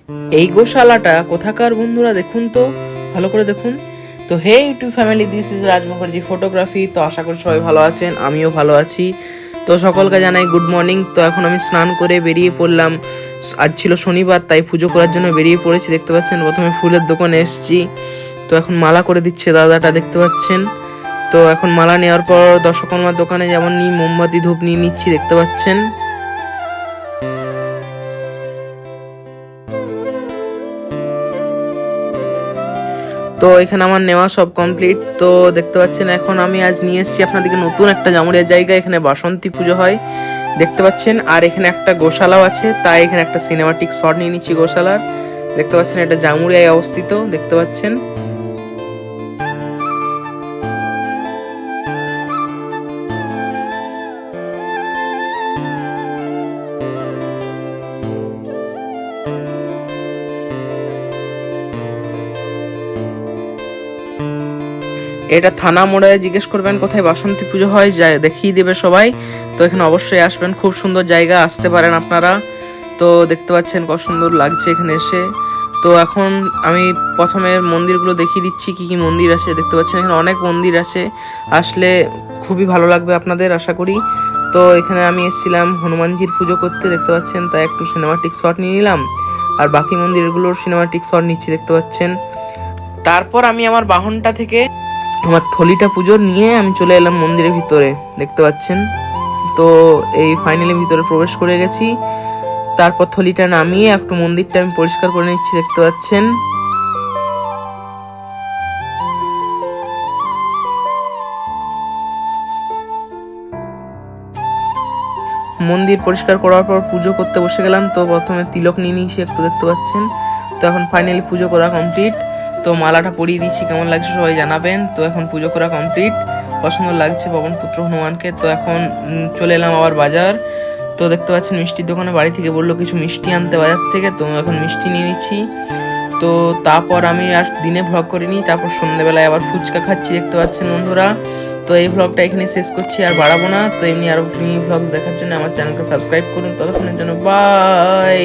এই গোশালাটা কোথাকার বন্ধুরা দেখুন তো, ভালো করে দেখুন তো। Hey YouTube family, this is Raj Mukherjee photography. তো আশা করি সবাই ভালো আছেন, আমিও ভালো আছি। তো সকলকে জানাই গুড মর্নিং। তো এখন আমি স্নান করে বেরিয়ে পড়লাম। আজ ছিল শনিবার, তাই পুজো করার জন্য বেরিয়ে পড়েছি। দেখতে পাচ্ছেন প্রথমে ফুলের দোকানে এসেছি। তো এখন মালা করে দিচ্ছে দাদাটা, দেখতে পাচ্ছেন। তো এখন মালা নেওয়ার পর দর্শকর্মার দোকানে যেমন নিই, মোমবাতি ধূপ নিয়ে নিচ্ছি, দেখতে পাচ্ছেন। তো এখানে আমার নেওয়া সব কমপ্লিট। তো দেখতে পাচ্ছেন এখন আমি আজ নিয়ে এসেছি আপনাদেরকে নতুন একটা জামুরিয়ার জায়গা। এখানে বাসন্তী পুজো হয়, দেখতে পাচ্ছেন। আর এখানে একটা গোশালাও আছে, তাই এখানে একটা সিনেমাটিক শট নিয়ে নিচ্ছি গোশালার। দেখতে পাচ্ছেন এটা জামুরিয়ায় অবস্থিত, দেখতে পাচ্ছেন। এটা থানা মোড়ে জিজ্ঞেস করবেন কোথায় বাসন্তী পুজো হয়, দেখিয়ে দেবে সবাই। তো এখানে অবশ্যই আসবেন, খুব সুন্দর জায়গা, আসতে পারেন আপনারা। তো দেখতে পাচ্ছেন কত সুন্দর লাগছে এখানে এসে। তো এখন আমি প্রথমে মন্দিরগুলো দেখিয়ে দিচ্ছি, কি কি মন্দির আছে। দেখতে পাচ্ছেন এখানে অনেক মন্দির আছে, আসলে খুবই ভালো লাগবে আপনাদের আশা করি। তো এখানে আমি এসেছিলাম হনুমানজির পুজো করতে, দেখতে পাচ্ছেন, তাই একটু সিনেমাটিক শট নিয়ে নিলাম। আর বাকি মন্দিরগুলোর সিনেমাটিক শট নিচ্ছি, দেখতে পাচ্ছেন। তারপর আমি আমার বাহনটা থেকে আমার থলিটা পুজো নিয়ে আমি চলে এলাম মন্দিরের ভিতরে, দেখতে পাচ্ছেন। তো এই ফাইনালি ভিতরে প্রবেশ করে গেছি। তারপর থলিটা নামিয়ে একটু মন্দিরটা আমি পরিষ্কার করে নিচ্ছি, দেখতে পাচ্ছেন। মন্দির পরিষ্কার করার পর পুজো করতে বসে গেলাম। তো প্রথমে তিলক নিয়ে নিয়েছি একটু, দেখতে পাচ্ছেন। তো এখন ফাইনালি পুজো করা কমপ্লিট। তো মালাটা পরিয়ে দিচ্ছি, কেমন লাগছে সবাই জানাবেন। তো এখন পুজো করা কমপ্লিট, পছন্দ লাগছে পবন পুত্র হনুমানকে। তো এখন চলে এলাম আবার বাজার। তো দেখতে পাচ্ছেন মিষ্টির দোকানে বাড়ি থেকে বললো কিছু মিষ্টি আনতে বাজার থেকে। তো এখন মিষ্টি নিয়ে নিচ্ছি। তো তারপর আমি আর দিনে ভ্লগ করিনি, তারপর সন্ধ্যেবেলায় আবার ফুচকা খাচ্ছি, দেখতে পাচ্ছেন বন্ধুরা। তো এই ভ্লগটা এখানে শেষ করছি, আর বাড়াবো না। তো এমনি আরো ভ্লগস দেখার জন্য আমার চ্যানেলটা সাবস্ক্রাইব করুন। ততক্ষণের জন্য বাই।